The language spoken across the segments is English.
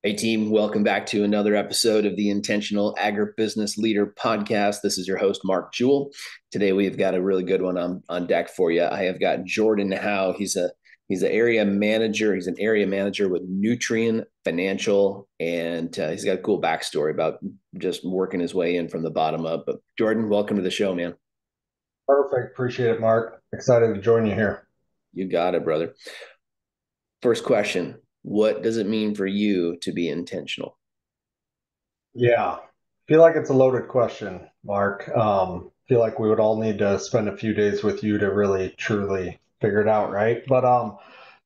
Hey team, welcome back to another episode of the Intentional Agribusiness Leader podcast. This is your host, Mark Jewell. Today we've got a really good one on deck for you. I have got Jordan Howe. He's an area manager. He's an area manager with Nutrien Financial, and he's got a cool backstory about just working his way in from the bottom up. But Jordan, welcome to the show, man. Perfect. Appreciate it, Mark. Excited to join you here. You got it, brother. First question: what does it mean for you to be intentional? Yeah. Feel like it's a loaded question, Mark. Feel like we would all need to spend a few days with you to really truly figure it out, right? But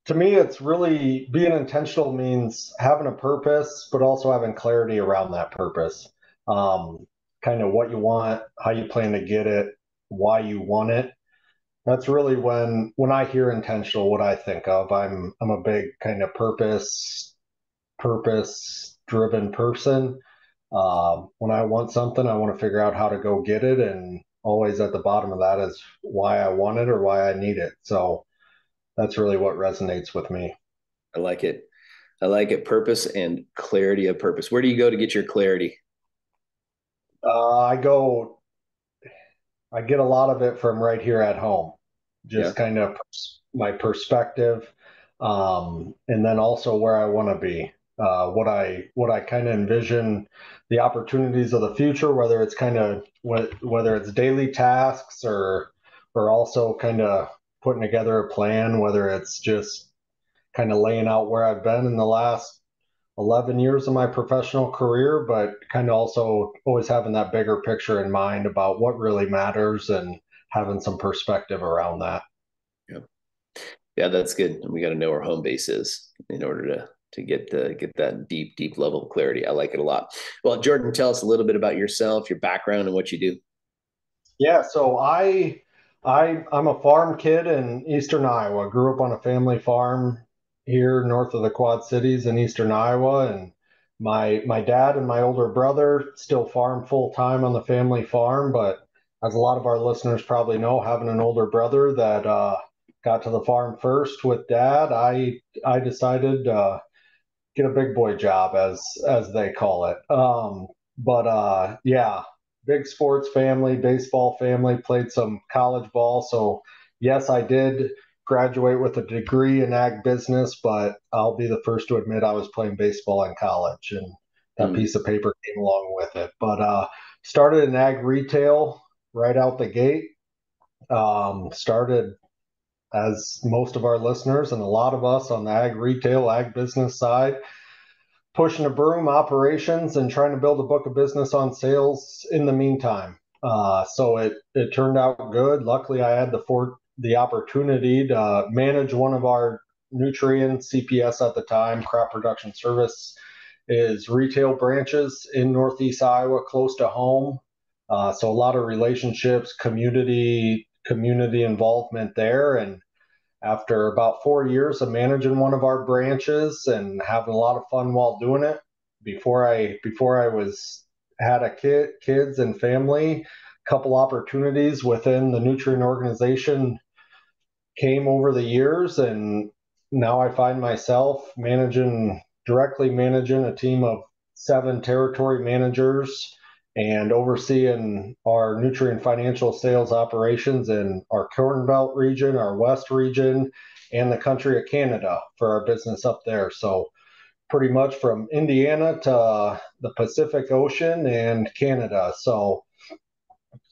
to me, it's really being intentional means having a purpose, but also having clarity around that purpose. Um, Kind of what you want, how you plan to get it, why you want it. That's really when I hear intentional, what I think of. I'm a big kind of purpose driven person. When I want something, I want to figure out how to go get it. And always at the bottom of that is why I want it or why I need it. So that's really what resonates with me. I like it. I like it. Purpose and clarity of purpose. Where do you go to get your clarity? I go, I get a lot of it from right here at home, Yeah. just kind of my perspective, and then also where I want to be, what I kind of envision the opportunities of the future, whether it's kind of whether it's daily tasks or also kind of putting together a plan, whether it's just kind of laying out where I've been in the last 11 years of my professional career, but kind of also always having that bigger picture in mind about what really matters and having some perspective around that. Yeah. Yeah, that's good. We got to know where home base is in order to get that deep level of clarity. I like it a lot. Well, Jordan, tell us a little bit about yourself, your background, and what you do. Yeah, so I'm a farm kid in eastern Iowa. Grew up on a family farm here north of the Quad Cities in eastern Iowa, and my dad and my older brother still farm full time on the family farm. But as a lot of our listeners probably know, having an older brother that got to the farm first with dad, I decided get a big boy job as they call it. But yeah, big sports family, baseball family, played some college ball. So yes, I did graduate with a degree in ag business, but I'll be the first to admit I was playing baseball in college and that Mm. piece of paper came along with it. But started in ag retail right out the gate. Started as most of our listeners and a lot of us on the ag retail, ag business side pushing a broom operations and trying to build a book of business on sales in the meantime. So it turned out good. Luckily, I had the opportunity to manage one of our Nutrien CPS at the time, crop production service, is retail branches in Northeast Iowa, close to home. So a lot of relationships, community involvement there, and after about 4 years of managing one of our branches and having a lot of fun while doing it, before I was had a kids and family, a couple opportunities within the Nutrien organization came over the years, and now I find myself directly managing a team of 7 territory managers and overseeing our Nutrien Financial sales operations in our Corn Belt region, our West region, and the country of Canada for our business up there. So pretty much from Indiana to the Pacific Ocean and Canada. So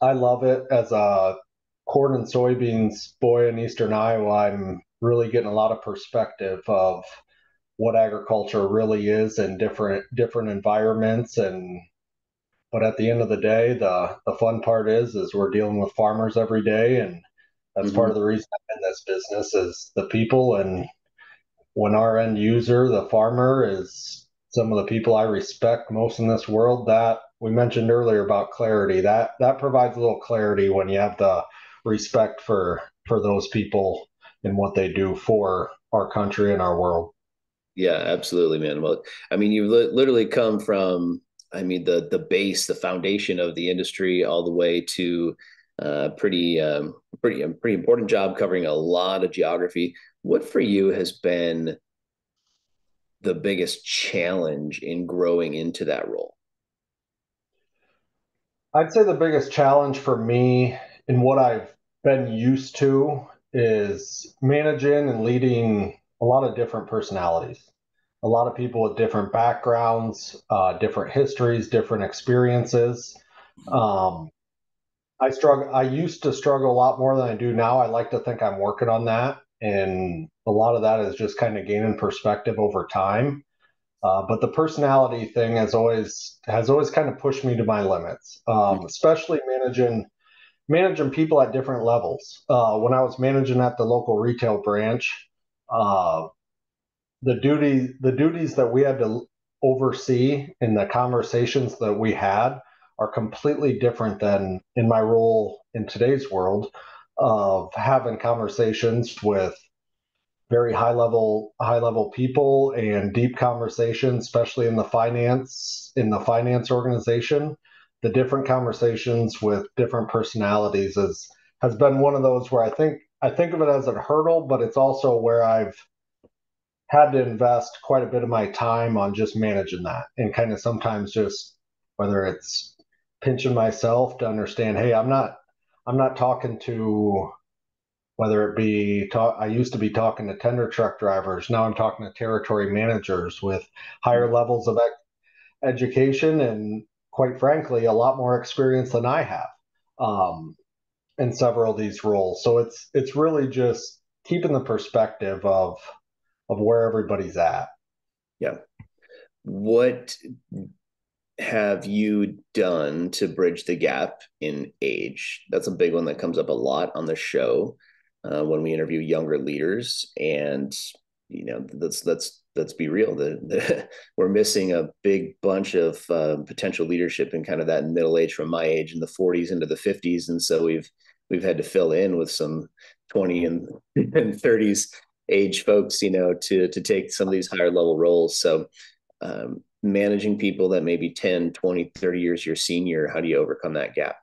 I love it as a corn and soybeans boy in eastern Iowa. I'm really getting a lot of perspective of what agriculture really is in different environments. And but at the end of the day, the fun part is we're dealing with farmers every day, and that's part Hmm. of the reason I'm in this business is the people. And when our end user, the farmer, is some of the people I respect most in this world, that we mentioned earlier about clarity, that provides a little clarity when you have the respect for those people and what they do for our country and our world. Yeah, absolutely, man. Well, I mean, you literally come from, I mean, the base, the foundation of the industry, all the way to pretty important job covering a lot of geography. What for you has been the biggest challenge in growing into that role? I'd say the biggest challenge for me in what I've been used to is managing and leading a lot of different personalities, a lot of people with different backgrounds, different histories, different experiences. Um, I struggle. I used to struggle a lot more than I do now. I like to think I'm working on that, and a lot of that is just kind of gaining perspective over time. But the personality thing has always kind of pushed me to my limits, especially managing people at different levels. When I was managing at the local retail branch, uh, the duties that we had to oversee and the conversations that we had are completely different than in my role in today's world of having conversations with very high level people and deep conversations, especially in the finance organization. The different conversations with different personalities has been one of those where I think of it as a hurdle, but it's also where I've had to invest quite a bit of my time on just managing that, and kind of sometimes just whether it's pinching myself to understand, hey, I'm not talking to, whether it be I used to be talking to tender truck drivers. Now I'm talking to territory managers with higher levels of education and, quite frankly, a lot more experience than I have um, in several of these roles. So it's really just keeping the perspective of where everybody's at. Yeah. What have you done to bridge the gap in age? That's a big one that comes up a lot on the show when we interview younger leaders. And let's be real. We're missing a big bunch of potential leadership in kind of that middle age, from my age in the 40s into the 50s, and so we've had to fill in with some 20 and 30s age folks, to take some of these higher level roles. So managing people that may be 10, 20, 30 years your senior, how do you overcome that gap?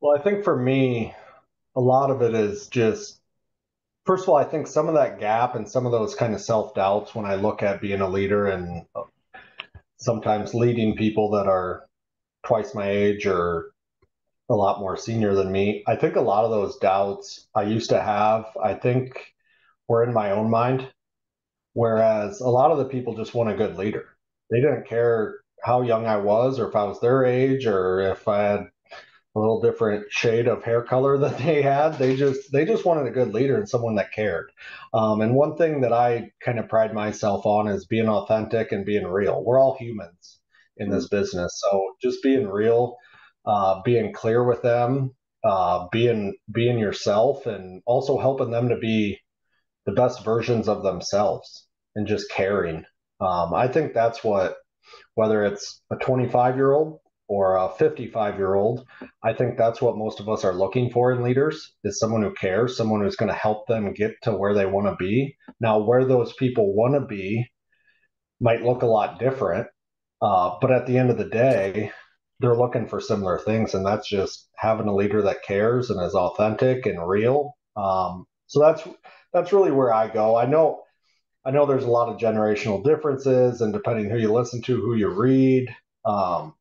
Well, I think for me, a lot of it is just, first of all, I think some of that gap and some of those kind of self doubts when I look at being a leader and sometimes leading people that are twice my age or a lot more senior than me. I think a lot of those doubts I used to have, I think, were in my own mind. Whereas a lot of the people just want a good leader. They didn't care how young I was or if I was their age or if I had a little different shade of hair color that they had. They just wanted a good leader and someone that cared. And one thing that I kind of pride myself on is being authentic and being real. We're all humans in Mm, this business, so just being real, being clear with them, being yourself, and also helping them to be the best versions of themselves and just caring. I think that's what, whether it's a 25-year-old or a 55-year-old, I think that's what most of us are looking for in leaders, is someone who cares, someone who's going to help them get to where they want to be. Now, where those people want to be might look a lot different, but at the end of the day, they're looking for similar things, and that's just having a leader that cares and is authentic and real. So that's really where I go. I know there's a lot of generational differences, and depending who you listen to, who you read, um,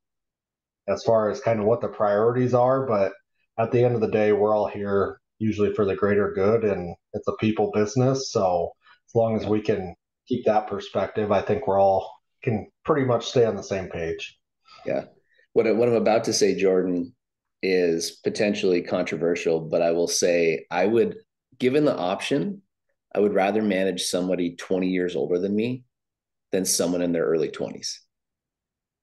as far as kind of what the priorities are. But at the end of the day, we're all here usually for the greater good, and it's a people business. So as long as yeah, we can keep that perspective, I think we're all can pretty much stay on the same page. yeah. What I'm about to say, Jordan, is potentially controversial, but I will say given the option, I would rather manage somebody 20 years older than me than someone in their early 20s.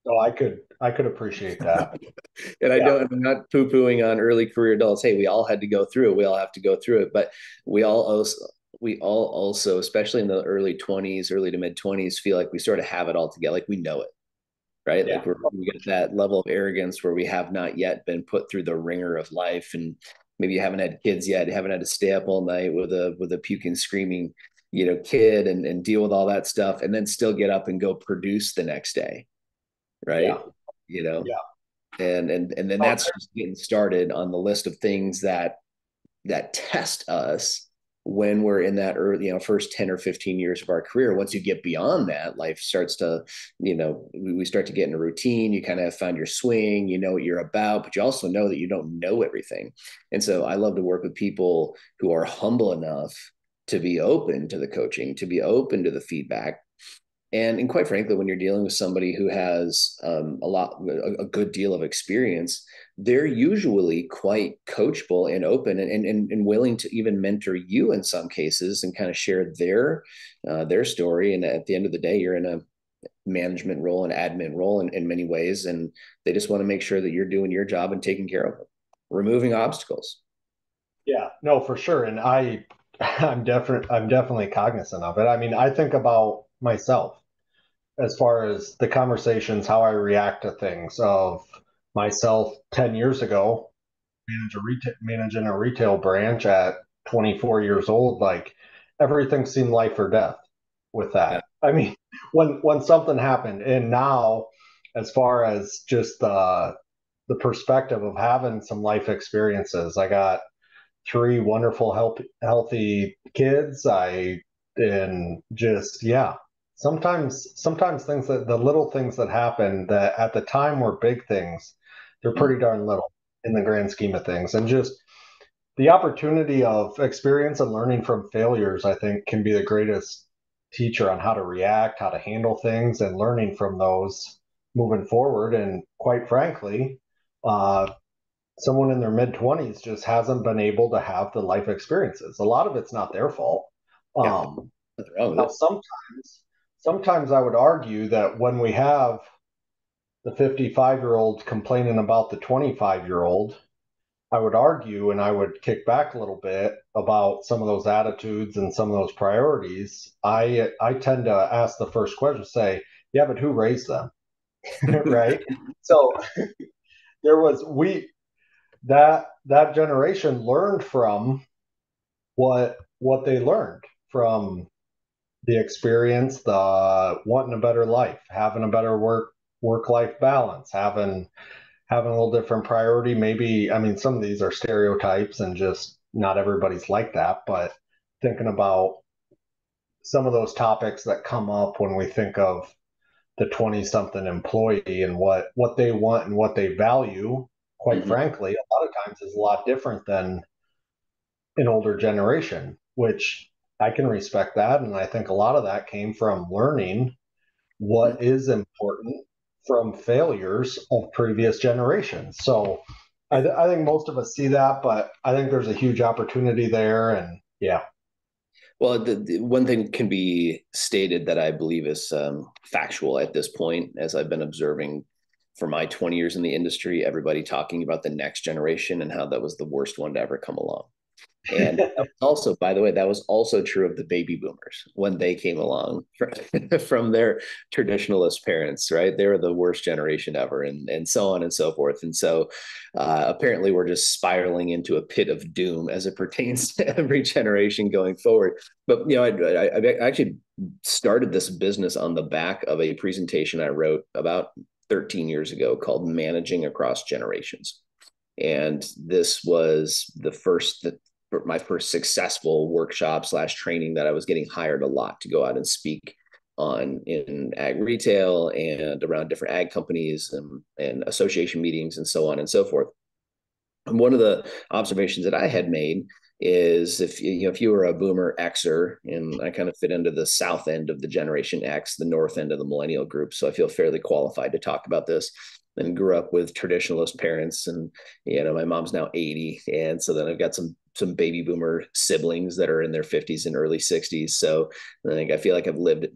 So I could appreciate that. And Yeah, I'm not poo-pooing on early career adults. Hey, we all had to go through it. We all have to go through it. But we all also, especially in the early 20s, early to mid 20s, feel like we sort of have it all together. Like we know it, right? yeah, Like we get that level of arrogance where we have not yet been put through the ringer of life. And maybe you haven't had kids yet, you haven't had to stay up all night with a puking, screaming, kid and deal with all that stuff, and then still get up and go produce the next day, yeah, right? You know, yeah. and then Oh, that's just getting started on the list of things that test us when we're in that early, first 10 or 15 years of our career. Once you get beyond that, life starts to, we start to get in a routine. You kind of find your swing, you know what you're about, but you also know that you don't know everything. And so I love to work with people who are humble enough to be open to the coaching, to be open to the feedback. And quite frankly, when you're dealing with somebody who has a good deal of experience, they're usually quite coachable and open and willing to even mentor you in some cases and kind of share their story. And at the end of the day, you're in a management role, an admin role in many ways, and they just want to make sure that you're doing your job and taking care of them, removing obstacles. Yeah, no, for sure. And I'm definitely cognizant of it. I mean, I think about myself as far as the conversations, how I react to things of myself 10 years ago, managing a retail branch at 24 years old, like everything seemed life or death with Yeah. that. I mean, when something happened, and now as far as just the perspective of having some life experiences, I got three wonderful, healthy kids. And just, yeah. Sometimes things that the little things that happen that at the time were big things, they're Mm-hmm. pretty darn little in the grand scheme of things. And just the opportunity of experience and learning from failures, I think, can be the greatest teacher on how to react, how to handle things, and learning from those moving forward. And quite frankly, uh, someone in their mid 20s just hasn't been able to have the life experiences. A lot of it's not their fault. Yeah. Um, Nothing wrong with Now, it. sometimes I would argue that when we have the 55-year-old complaining about the 25-year-old, I would argue and I would kick back a little bit about some of those attitudes and some of those priorities. I tend to ask the first question, say, yeah, but who raised them? Right? So there was we that generation learned from what they learned from the experience, the wanting a better life, having a better work life balance, having a little different priority. Maybe, I mean, some of these are stereotypes and just not everybody's like that, but thinking about some of those topics that come up when we think of the 20 something employee and what they want and what they value, quite Mm-hmm. frankly, a lot of times is a lot different than an older generation, which I can respect that. And I think a lot of that came from learning what is important from failures of previous generations. So I think most of us see that, but I think there's a huge opportunity there. And yeah, Well, the one thing can be stated that I believe is factual at this point, as I've been observing for my 20 years in the industry, everybody talking about the next generation and how that was the worst one to ever come along. And also, by the way, that was also true of the baby boomers when they came along from their traditionalist parents, right? They were the worst generation ever, and so on and so forth. And so apparently we're just spiraling into a pit of doom as it pertains to every generation going forward. But, I actually started this business on the back of a presentation I wrote about 13 years ago called Managing Across Generations. And this was my first successful workshop slash training that I was getting hired a lot to go out and speak on in ag retail and around different ag companies and association meetings and so on and so forth. And one of the observations that I had made is if you were a boomer Xer, and I kind of fit into the south end of the generation X, the north end of the millennial group, so I feel fairly qualified to talk about this. And grew up with traditionalist parents, and my mom's now 80, and so then I've got some baby boomer siblings that are in their 50s and early 60s. So I think I feel like I've lived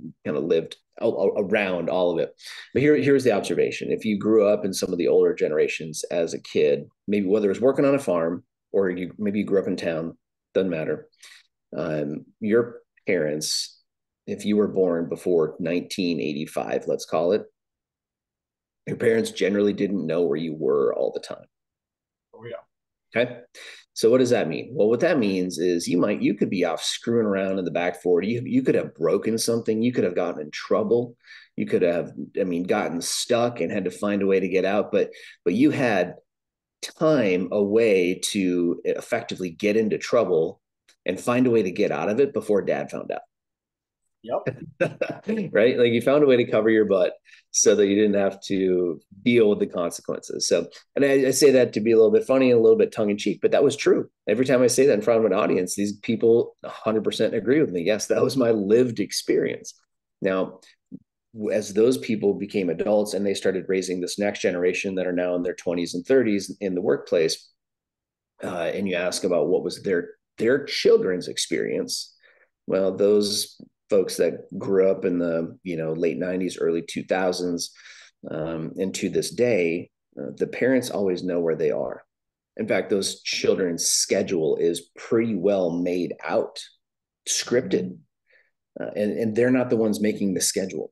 around all of it. But here's the observation: if you grew up in some of the older generations as a kid, maybe whether it was working on a farm or maybe you grew up in town, doesn't matter. Your parents, if you were born before 1985, let's call it, your parents generally didn't know where you were all the time. oh yeah, Okay. So what does that mean? Well, what that means is you could be off screwing around in the back 40. You could have broken something. You could have gotten in trouble. You could have, gotten stuck and had to find a way to get out. But you had time away to effectively get into trouble and find a way to get out of it before dad found out. Yep. Right? Like you found a way to cover your butt so that you didn't have to deal with the consequences. So, and I say that to be a little bit funny and a little bit tongue in cheek, but that was true. Every time I say that in front of an audience, these people 100% agree with me. Yes, that was my lived experience. Now, as those people became adults and they started raising this next generation that are now in their 20s and 30s in the workplace, and you ask about what was their children's experience, well, those folks that grew up in the late 90s, early 2000s, and to this day, the parents always know where they are. In fact, those children's schedule is pretty well made out, scripted, and they're not the ones making the schedule,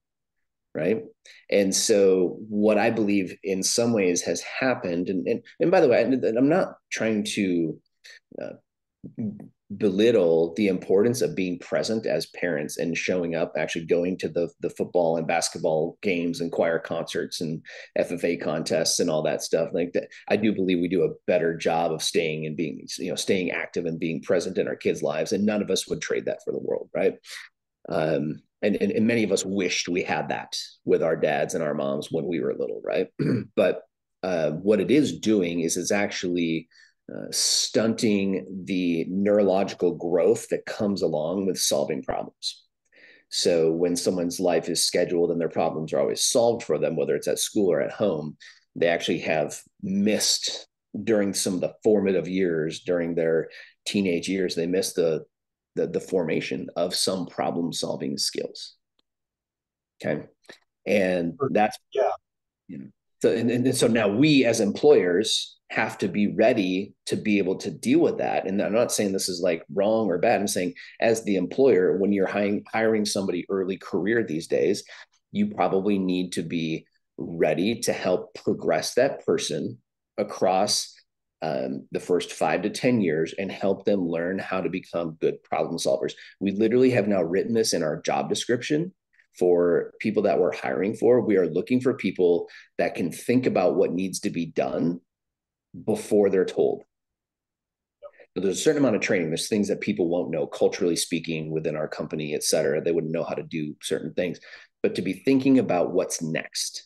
right? And so what I believe in some ways has happened, and by the way, I'm not trying to uh, belittle the importance of being present as parents and showing up, actually going to the football and basketball games and choir concerts and FFA contests and all that stuff. Like that, I do believe we do a better job of staying and being, staying active and being present in our kids' lives. And none of us would trade that for the world, right? And many of us wished we had that with our dads and our moms when we were little, right? But what it is doing is it's actually stunting the neurological growth that comes along with solving problems. So when someone's life is scheduled and their problems are always solved for them, whether it's at school or at home, they actually have missed during some of the formative years, during their teenage years, they missed the formation of some problem solving skills. Okay. And that's, Yeah. So, and so now we as employers have to be ready to be able to deal with that. And I'm not saying this is like wrong or bad. I'm saying as the employer, when you're hiring somebody early career these days, you probably need to be ready to help progress that person across the first 5 to 10 years and help them learn how to become good problem solvers. We literally have now written this in our job description for people that we're hiring for. We are looking for people that can think about what needs to be done before they're told. But there's a certain amount of training. There's things that people won't know, culturally speaking, within our company, et cetera. They wouldn't know how to do certain things, but to be thinking about what's next.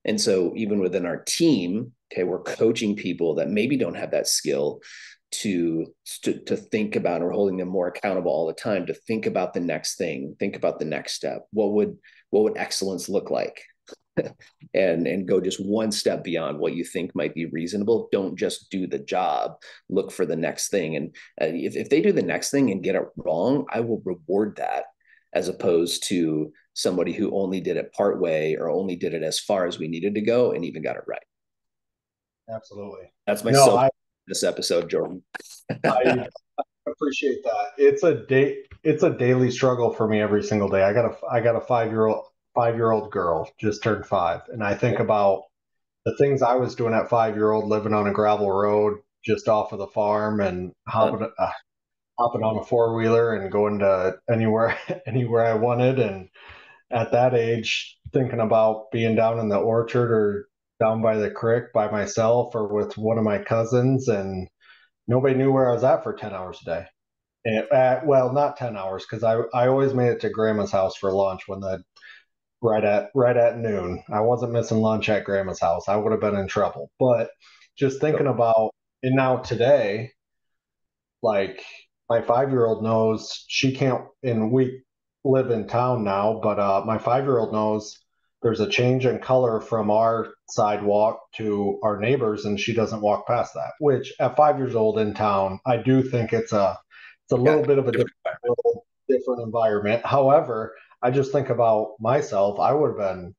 And so even within our team, okay, we're coaching people that maybe don't have that skill to think about, or holding them more accountable all the time to think about the next thing, think about the next step. What would excellence look like? and go just one step beyond what you think might be reasonable. Don't just do the job, look for the next thing. And if they do the next thing and get it wrong, I will reward that, as opposed to somebody who only did it part way or only did it as far as we needed to go and even got it right. Absolutely. That's my No, this episode, Jordan. I appreciate that. It's a daily struggle for me every single day. I got a 5-year-old girl, just turned 5, and I think about the things I was doing at 5-year-old, living on a gravel road just off of the farm and hopping on a four-wheeler and going to anywhere I wanted. And at that age, thinking about being down in the orchard or down by the creek by myself or with one of my cousins, and nobody knew where I was at for 10 hours a day. And, well, not 10 hours, because I always made it to grandma's house for lunch when the right at noon. I wasn't missing lunch at grandma's house. I would have been in trouble. But just thinking about it now today, like my 5-year-old knows she can't, and we live in town now, but my 5-year-old knows there's a change in color from our sidewalk to our neighbors, and she doesn't walk past that. Which at 5 years old in town, I do think it's a little bit of a different environment. However, I just think about myself. I would have been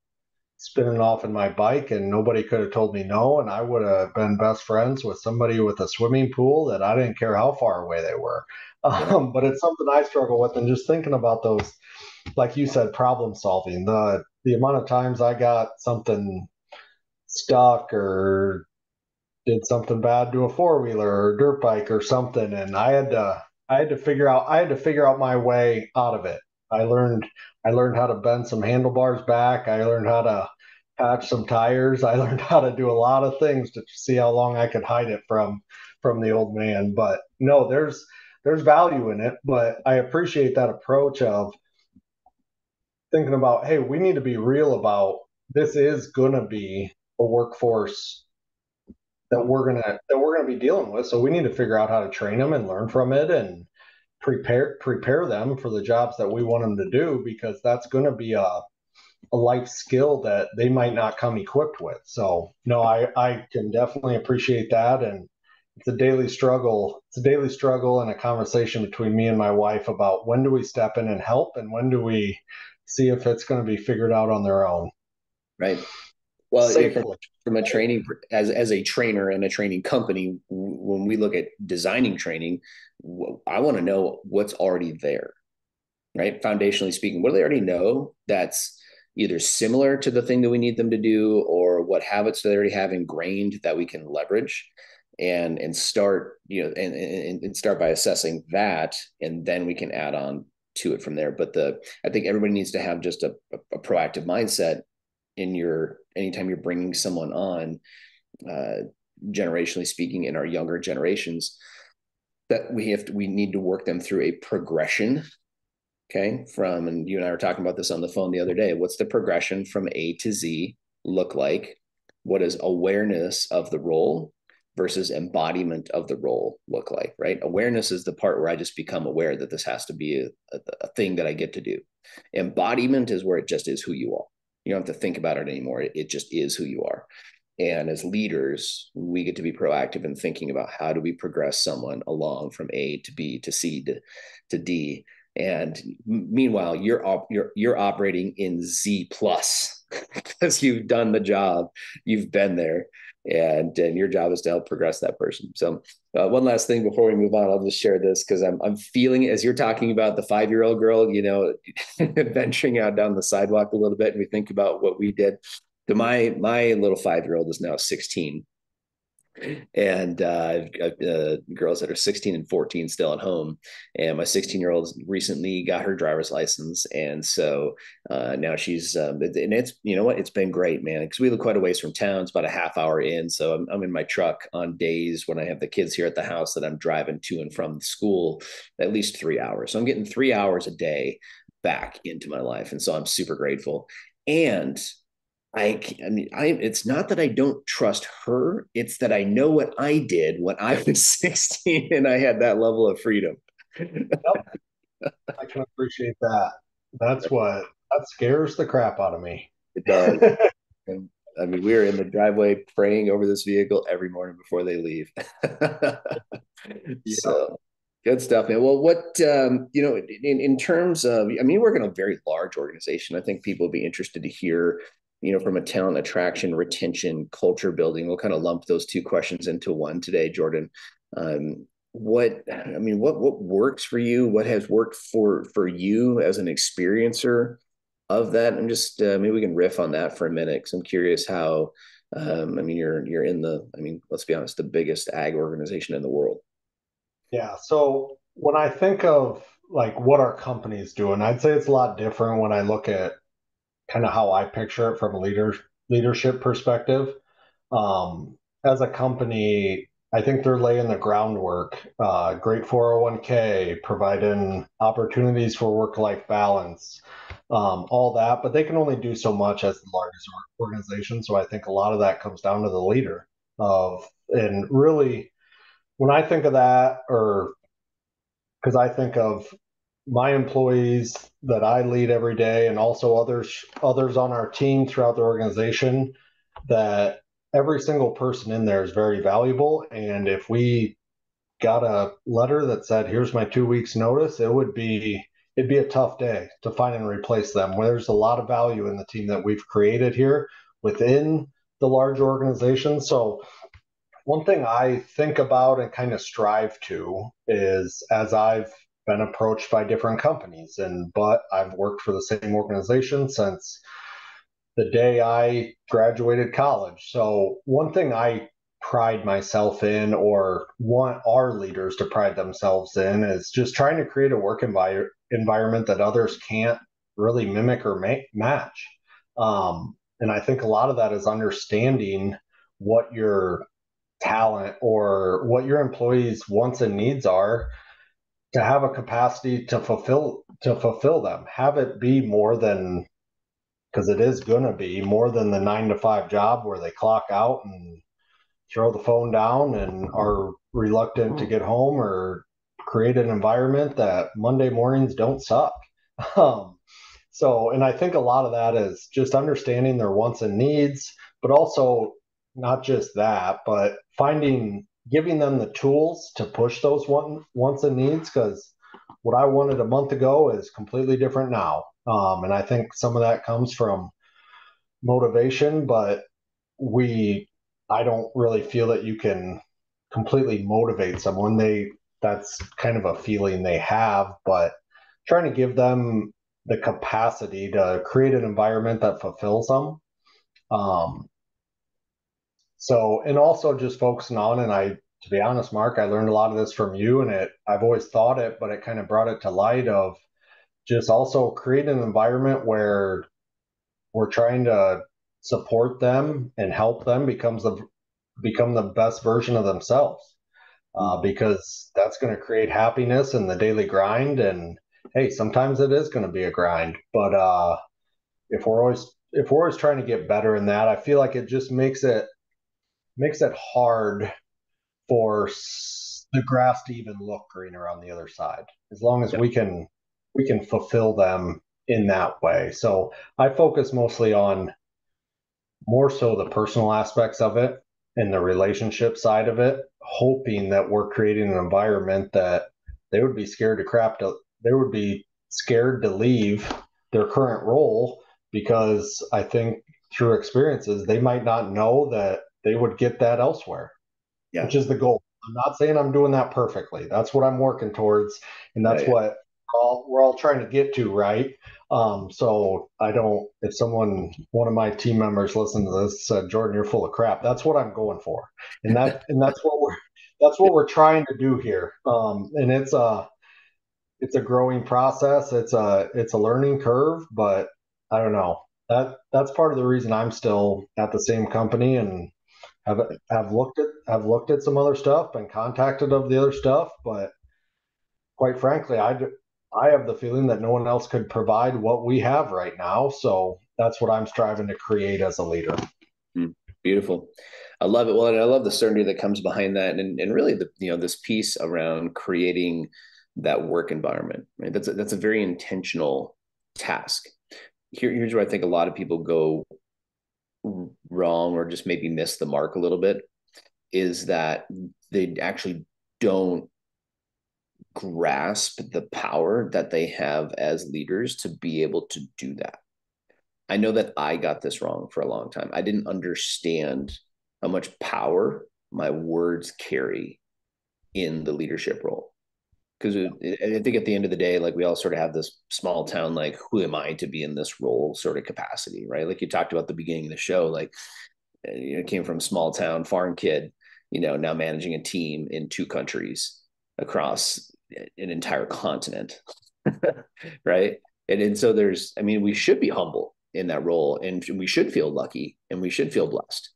spinning off in my bike and nobody could have told me no, and I would have been best friends with somebody with a swimming pool that I didn't care how far away they were. But it's something I struggle with, and just thinking about those, like you said, problem solving, the amount of times I got something stuck or did something bad to a four-wheeler or dirt bike or something, and I had to figure out my way out of it. I learned how to bend some handlebars back. I learned how to patch some tires. I learned how to do a lot of things to see how long I could hide it from the old man. But no, there's value in it, but I appreciate that approach of thinking about, hey, we need to be real about this is going to be a workforce that we're gonna be dealing with. So we need to figure out how to train them and learn from it and prepare them for the jobs that we want them to do, because that's going to be a life skill that they might not come equipped with. So no, I can definitely appreciate that. And it's a daily struggle. It's a daily struggle and a conversation between me and my wife about when do we step in and help and when do we see if it's going to be figured out on their own Right. Well, safely. from a training as a trainer and a training company, when we look at designing training, I want to know what's already there, right? Foundationally speaking, what do they already know that's either similar to the thing that we need them to do, or what habits do they already have ingrained that we can leverage and start, and start by assessing that, and then we can add on to it from there. But I think everybody needs to have just a proactive mindset in anytime you're bringing someone on, uh, generationally speaking, in our younger generations, that we need to work them through a progression. Okay. And you and I were talking about this on the phone the other day. What's the progression from A to Z look like? What does awareness of the role versus embodiment of the role look like? Right. Awareness is the part where I just become aware that this has to be a thing that I get to do. Embodiment is where it just is who you are. You don't have to think about it anymore. It just is who you are. And as leaders, we get to be proactive in thinking about how do we progress someone along from A to B to C to D. And meanwhile, you're operating in Z plus because you've done the job, you've been there, and your job is to help progress that person. So, one last thing before we move on, I'll just share this because I'm feeling it as you're talking about the 5-year-old girl, venturing out down the sidewalk a little bit, and we think about what we did. So my little 5-year-old is now 16, and I've got girls that are 16 and 14 still at home. And my 16-year-old recently got her driver's license, and so now she's and it's, you know what, it's been great, man, because we live quite a ways from town. It's about a half hour in, so I'm in my truck on days when I have the kids here at the house that I'm driving to and from school at least 3 hours. So I'm getting 3 hours a day back into my life, and so I'm super grateful. And it's not that I don't trust her. It's that I know what I did when I was 16 and I had that level of freedom. Yep, I can appreciate that. That scares the crap out of me. It does. And I mean, we're in the driveway praying over this vehicle every morning before they leave. Yeah. So good stuff, man. Well, in terms of, I mean, you work in a very large organization. I think people would be interested to hear, from a talent attraction, retention, culture building. We'll kind of lump those two questions into one today, Jordan. What works for you? What has worked for you as an experiencer of that? I'm just maybe we can riff on that for a minute because I'm curious how. You're in let's be honest, the biggest ag organization in the world. Yeah. So when I think of like what our company's doing, I'd say it's a lot different when I look at kind of how I picture it from a leadership perspective. As a company, I think they're laying the groundwork. Great 401k, providing opportunities for work-life balance, all that. But they can only do so much as the largest organization. So I think a lot of that comes down to the leader and really when I think of that, or because I think of my employees that I lead every day, and also others on our team throughout the organization, that every single person in there is very valuable. And if we got a letter that said, "Here's my 2 weeks notice," it'd be a tough day to find and replace them. There's a lot of value in the team that we've created here within the large organization. So one thing I think about and kind of strive to is as I've been approached by different companies, but I've worked for the same organization since the day I graduated college. So one thing I pride myself in, or want our leaders to pride themselves in, is just trying to create a work environment that others can't really mimic or match. And I think a lot of that is understanding what your talent or what your employees' wants and needs are, to have a capacity to fulfill them. Have it be more than, because it is going to be more than the 9 to 5 job where they clock out and throw the phone down and are reluctant to get home, or create an environment that Monday mornings don't suck. Um, and I think a lot of that is just understanding their wants and needs, but also not just that, but giving them the tools to push those wants and needs. Because what I wanted a month ago is completely different now. And I think some of that comes from motivation, but we, I don't really feel that you can completely motivate someone. That's kind of a feeling they have, but trying to give them the capacity to create an environment that fulfills them. Um, and also just focusing on, and to be honest, Mark, I learned a lot of this from you, and I've always thought it, but it kind of brought it to light of just also create an environment where we're trying to support them and help them become the best version of themselves, because that's going to create happiness in the daily grind. And hey, sometimes it is going to be a grind, but if we're always trying to get better in that, I feel like it just makes it hard for the grass to even look greener on the other side, as long as Yep. we can fulfill them in that way. So I focus mostly on more so the personal aspects of it and the relationship side of it, hoping that we're creating an environment that they would be they would be scared to leave their current role, because I think through experiences they might not know that they would get that elsewhere, Yeah. which is the goal. I'm not saying I'm doing that perfectly. That's what I'm working towards, and Yeah. that's Yeah. what we're all trying to get to, right? So I don't. If one of my team members listen to this, said, "Jordan, you're full of crap." That's what I'm going for, and that's what we're trying to do here. And it's a growing process. It's a learning curve, but I don't know. That's part of the reason I'm still at the same company, and have have looked at some other stuff, been contacted of the other stuff, but quite frankly, I have the feeling that no one else could provide what we have right now. So that's what I'm striving to create as a leader. Mm, beautiful. I love it. Well, and I love the certainty that comes behind that, and really this piece around creating that work environment. Right, that's a very intentional task. Here's where I think a lot of people go wrong or just maybe miss the mark a little bit, is that they actually don't grasp the power that they have as leaders to be able to do that. I know that I got this wrong for a long time. I didn't understand how much power my words carry in the leadership role. Because I think at the end of the day, like we all sort of have this small town, like, who am I to be in this role sort of capacity, right? Like you talked about at the beginning of the show, like, came from a small town farm kid, now managing a team in 2 countries across an entire continent, right? And so I mean, we should be humble in that role, and we should feel lucky, and we should feel blessed.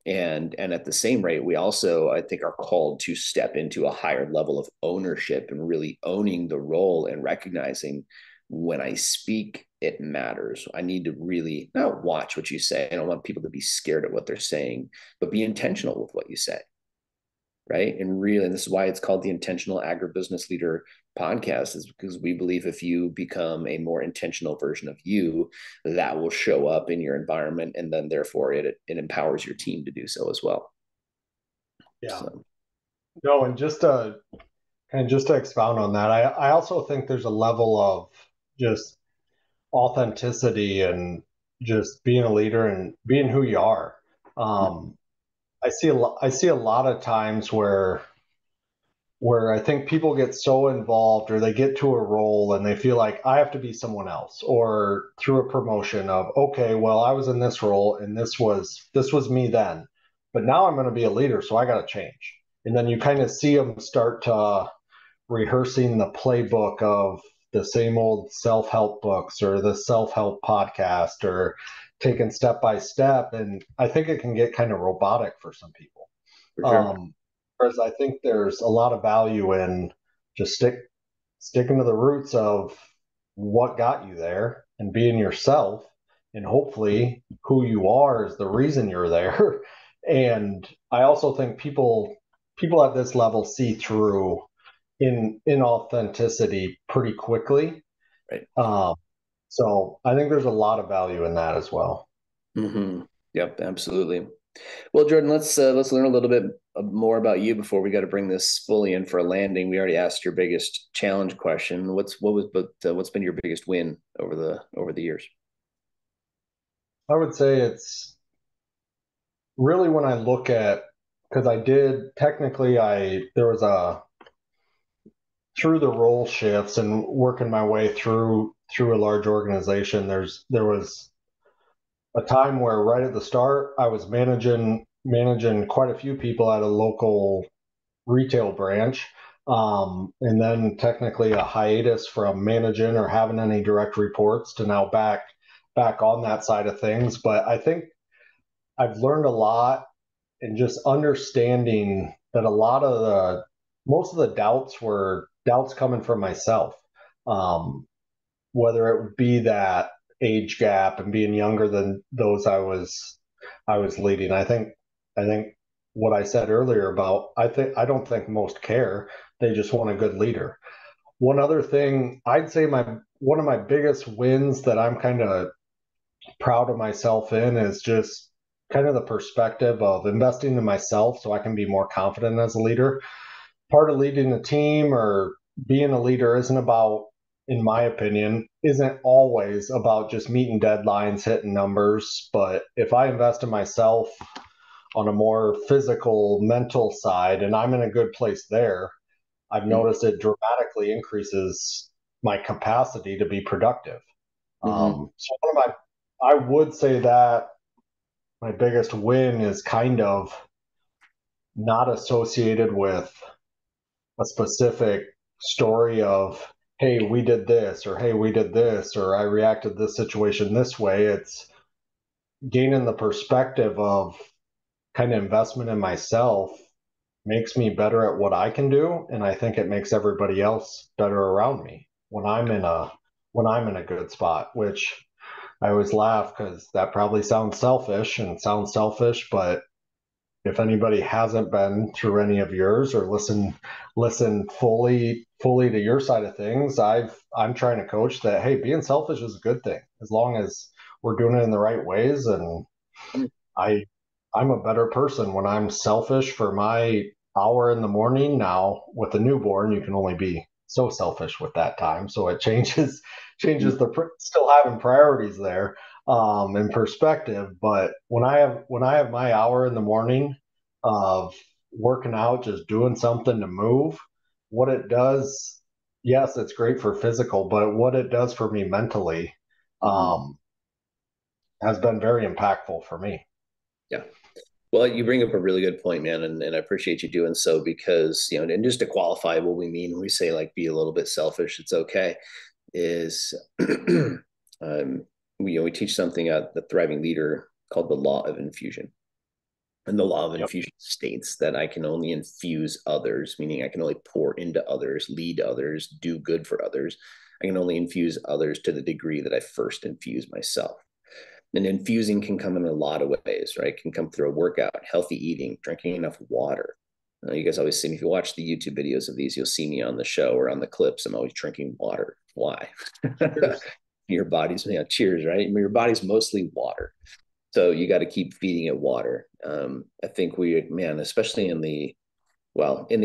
And at the same rate, we also, I think, are called to step into a higher level of ownership and really owning the role and recognizing when I speak, it matters. I need to really not watch what you say. I don't want people to be scared at what they're saying, but be intentional with what you say, right? And this is why it's called the Intentional Agribusiness Leader podcast, is because we believe if you become a more intentional version of you, that will show up in your environment, and then therefore it empowers your team to do so as well. Yeah. So No, and just to expound on that, I also think there's a level of just authenticity and just being a leader and being who you are. Um, I see a lot of times where I think people get so involved, or they get to a role and they feel like I have to be someone else, or through a promotion of, okay, well, I was in this role and this was me then, but now I'm going to be a leader, so I got to change. And then you kind of see them start to rehearsing the playbook of the same old self-help books or the self-help podcast, or taking step by step. And I think it can get kind of robotic for some people. for sure. Whereas I think there's a lot of value in just sticking to the roots of what got you there and being yourself. And hopefully who you are is the reason you're there. And I also think people at this level see through in authenticity pretty quickly. Right. Um, so I think there's a lot of value in that as well. Mm-hmm. Yep, absolutely. Well, Jordan, let's learn a little bit more about you before we got to bring this fully in for a landing. We already asked your biggest challenge question. What's been your biggest win over the years? I would say it's really when I look at, because I did technically, there was a, through the role shifts and working my way through a large organization, there was a time where right at the start I was managing quite a few people at a local retail branch. And then technically a hiatus from managing or having any direct reports to now back on that side of things. But I think I've learned a lot in just understanding that a lot of the most of the doubts were doubts coming from myself. Um, Whether it would be that age gap and being younger than those I was leading. I think what I said earlier about I don't think most care. They just want a good leader. One other thing I'd say my one of my biggest wins that I'm kind of proud of myself in is just kind of the perspective of investing in myself so I can be more confident as a leader. Part of leading a team or being a leader isn't about, in my opinion, isn't always about just meeting deadlines, hitting numbers. But if I invest in myself on a more physical, mental side, and I'm in a good place there, I've noticed it dramatically increases my capacity to be productive. Mm-hmm. So I would say that my biggest win is kind of not associated with a specific story of, hey, we did this, or hey, we did this, or I reacted this situation this way. It's gaining the perspective of kind of investment in myself makes me better at what I can do. And I think it makes everybody else better around me when I'm in a good spot, which I always laugh because that probably sounds selfish, but if anybody hasn't been through any of yours or listen fully to your side of things, I'm trying to coach that, hey, being selfish is a good thing as long as we're doing it in the right ways. And I I'm a better person when I'm selfish for my hour in the morning. Now with a newborn, you can only be so selfish with that time. So it changes still having priorities there, and perspective. But when I have my hour in the morning of working out, just doing something to move, what it does, yes, it's great for physical, but what it does for me mentally, Mm-hmm. um, has been very impactful for me. Yeah. Well, you bring up a really good point, man, and I appreciate you doing so because, and just to qualify what we mean when we say like be a little bit selfish, it's okay, is we teach something at the Thriving Leader called the law of infusion. And the law of Yep. infusion states that I can only infuse others, meaning I can only pour into others, lead others, do good for others. I can only infuse others to the degree that I first infuse myself. And infusing can come in a lot of ways, right? It can come through a workout, healthy eating, drinking enough water. You guys always see me. If you watch the YouTube videos of these, you'll see me on the show or on the clips. I'm always drinking water. Why? Cheers. Your body's, cheers, right? Your body's mostly water. So you got to keep feeding it water. I think especially in the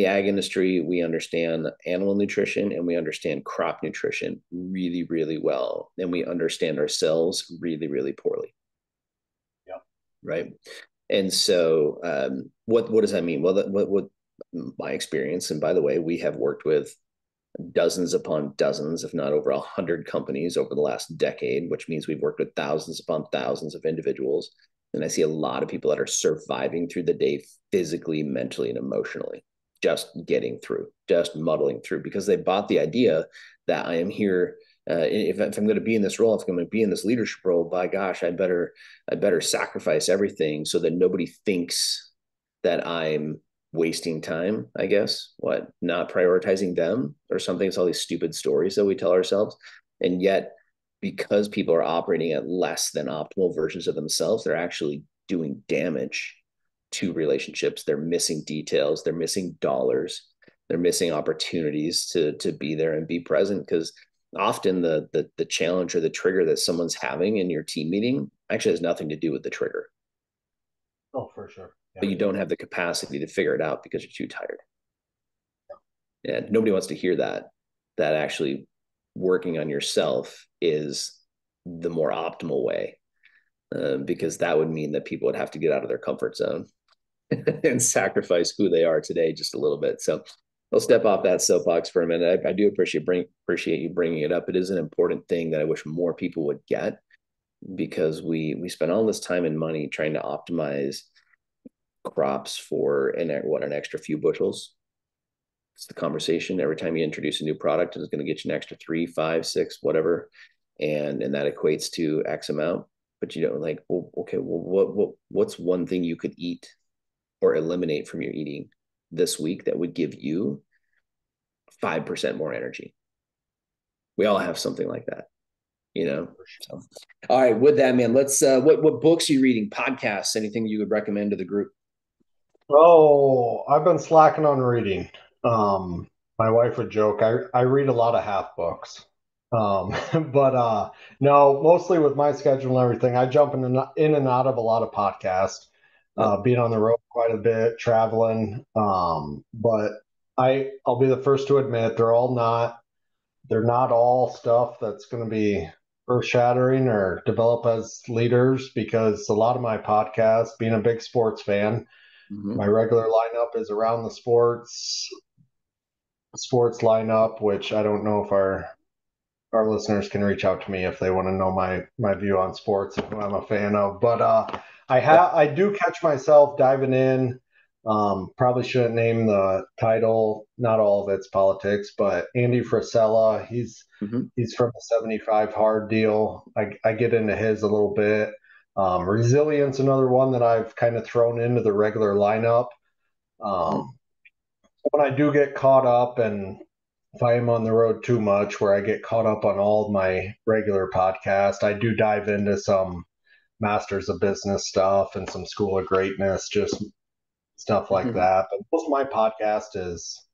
ag industry, we understand animal nutrition and we understand crop nutrition really, really well. And we understand ourselves really, really poorly. Yep. Right. And so, what does that mean? Well, what my experience, and by the way, we have worked with dozens upon dozens, if not over 100 companies over the last decade, which means we've worked with thousands upon thousands of individuals. And I see a lot of people that are surviving through the day physically, mentally, and emotionally, just getting through, just muddling through because they bought the idea that I am here. If I'm going to be in this role, if I'm going to be in this leadership role, by gosh, I better sacrifice everything so that nobody thinks that I'm wasting time, I guess, not prioritizing them or something. It's all these stupid stories that we tell ourselves. And yet, because people are operating at less than optimal versions of themselves, they're actually doing damage to relationships. They're missing details, they're missing dollars, they're missing opportunities to be there and be present. Because often the challenge or the trigger that someone's having in your team meeting actually has nothing to do with the trigger. Oh, for sure. Yeah. But you don't have the capacity to figure it out because you're too tired. And nobody wants to hear that actually working on yourself is the more optimal way, because that would mean that people would have to get out of their comfort zone and sacrifice who they are today just a little bit. So I'll step off that soapbox for a minute. I do appreciate you bringing it up. It is an important thing that I wish more people would get, because we spend all this time and money trying to optimize crops for an extra few bushels. It's the conversation every time you introduce a new product, and it's going to get you an extra 3, 5, 6, whatever, and that equates to X amount. But you don't like, well, okay, well, what's one thing you could eat or eliminate from your eating this week that would give you 5% more energy? We all have something like that, you know. So, all right, with that, man, let's. What books are you reading? Podcasts? Anything you would recommend to the group? Oh, I've been slacking on reading. My wife would joke, I read a lot of half books. Um, but no, mostly with my schedule and everything, I jump in and out of a lot of podcasts, Yep. being on the road quite a bit, traveling. But I'll be the first to admit they're not all stuff that's going to be earth shattering or develop as leaders, because a lot of my podcasts, being a big sports fan, my Mm-hmm. regular lineup is around the sports lineup, which I don't know if our listeners can reach out to me if they want to know my view on sports and who I'm a fan of. But I do catch myself diving in. Probably shouldn't name the title. Not all of it's politics, but Andy Frisella, Mm-hmm. he's from the 75 hard deal. I get into his a little bit. Resilience, another one that I've kind of thrown into the regular lineup. Um, when I do get caught up, and if I am on the road too much where I get caught up on all of my regular podcasts, I do dive into some Masters of Business stuff and some School of Greatness, just stuff like Mm-hmm. that. But most of my podcast is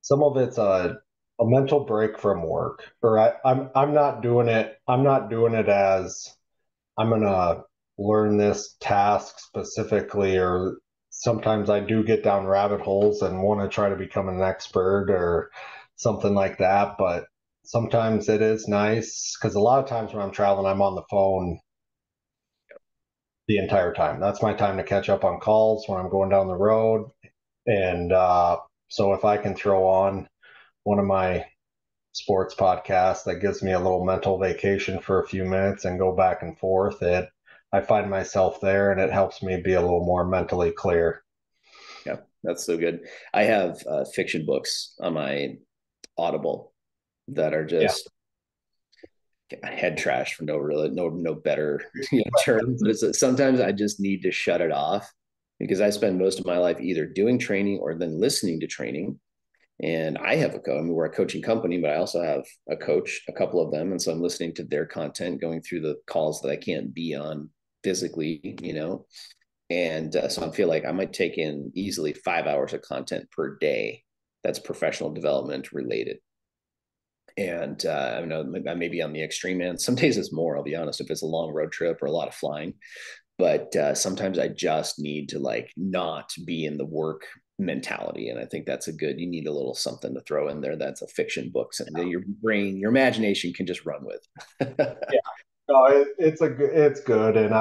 some of it's a mental break from work, or I'm not doing it. I'm not doing it as I'm gonna learn this task specifically, or sometimes I do get down rabbit holes and want to try to become an expert or something like that. But sometimes it is nice because a lot of times when I'm traveling, I'm on the phone the entire time. That's my time to catch up on calls when I'm going down the road. And so if I can throw on one of my sports podcasts that gives me a little mental vacation for a few minutes and go back and forth, I find myself there, and it helps me be a little more mentally clear. Yeah, that's so good. I have fiction books on my Audible that are Yeah. just head trash for no better term. But sometimes I just need to shut it off, because I spend most of my life either doing training or then listening to training. And I have I mean, we're a coaching company, but I also have a coach, a couple of them, and so I'm listening to their content, going through the calls that I can't be on physically, And so I feel like I might take in easily 5 hours of content per day that's professional development related. And I know I may be on the extreme end. Some days it's more, I'll be honest, if it's a long road trip or a lot of flying. But sometimes I just need to like not be in the work mentality. And I think that's you need a little something to throw in there that's a fiction book, something that your brain, your imagination can just run with. Yeah. No, it's good, and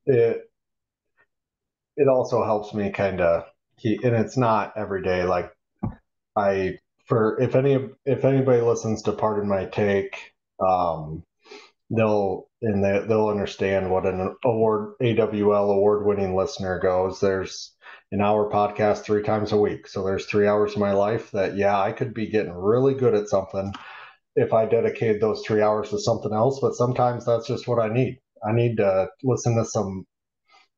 it it also helps me kind of keep. And it's not every day. Like I for if anybody listens to Pardon My Take, um, they'll understand what an AWL award winning listener goes. There's an hour podcast 3 times a week, so there's 3 hours of my life that, yeah, I could be getting really good at something if I dedicated those 3 hours to something else. But sometimes that's just what I need. I need to listen to some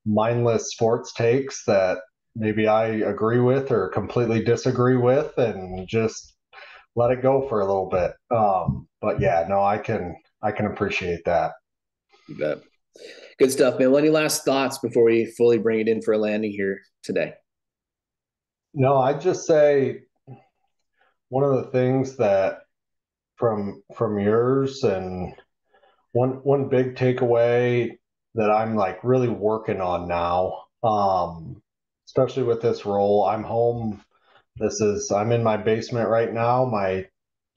mindless sports takes that maybe I agree with or completely disagree with, and just let it go for a little bit. But yeah, no, I can appreciate that. You bet. Good stuff, man. Well, any last thoughts before we fully bring it in for a landing here today? No, I'd just say one of the things that from yours, and one big takeaway that I'm like really working on now, especially with this role. I'm home. I'm in my basement right now. My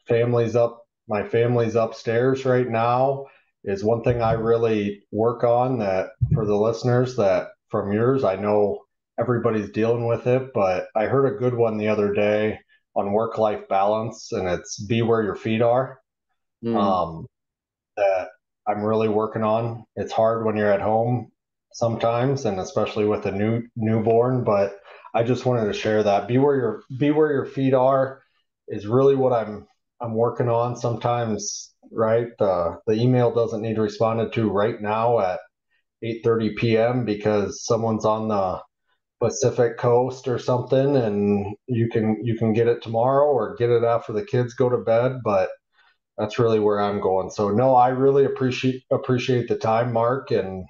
family's upstairs right now. Is one thing I really work on, that for the listeners, that from yours, I know everybody's dealing with it, but I heard a good one the other day on work-life balance, and it's be where your feet are. Mm. Um, that I'm really working on. It's hard when you're at home sometimes, and especially with a newborn. But I just wanted to share that. Be where your feet are is really what I'm working on. Sometimes, right? The email doesn't need responded to right now at 8:30 p.m. because someone's on the Pacific Coast or something, and you can get it tomorrow or get it after the kids go to bed. But that's really where I'm going. So no, I really appreciate the time, Mark, and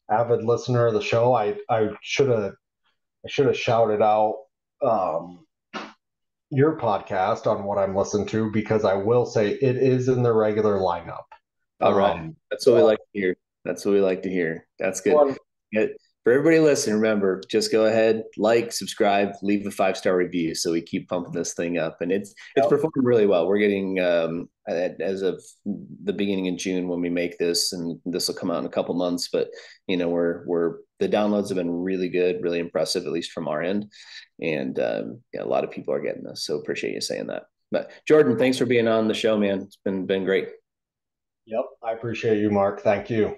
avid listener of the show. I should have shouted out um, your podcast on what I'm listening to, because I will say it is in the regular lineup. All right. That's what we So like to hear. That's what we like to hear. That's good. one, Yeah, for everybody listening, remember, just go ahead, like, subscribe, leave a 5-star review so we keep pumping this thing up. And it's yep, performing really well. We're getting as of the beginning of June when we make this, and this will come out in a couple months, but we're the downloads have been really good, really impressive, at least from our end. And yeah, a lot of people are getting this. So appreciate you saying that. But Jordan, thanks for being on the show, man. It's been great. yep, I appreciate you, Mark. Thank you.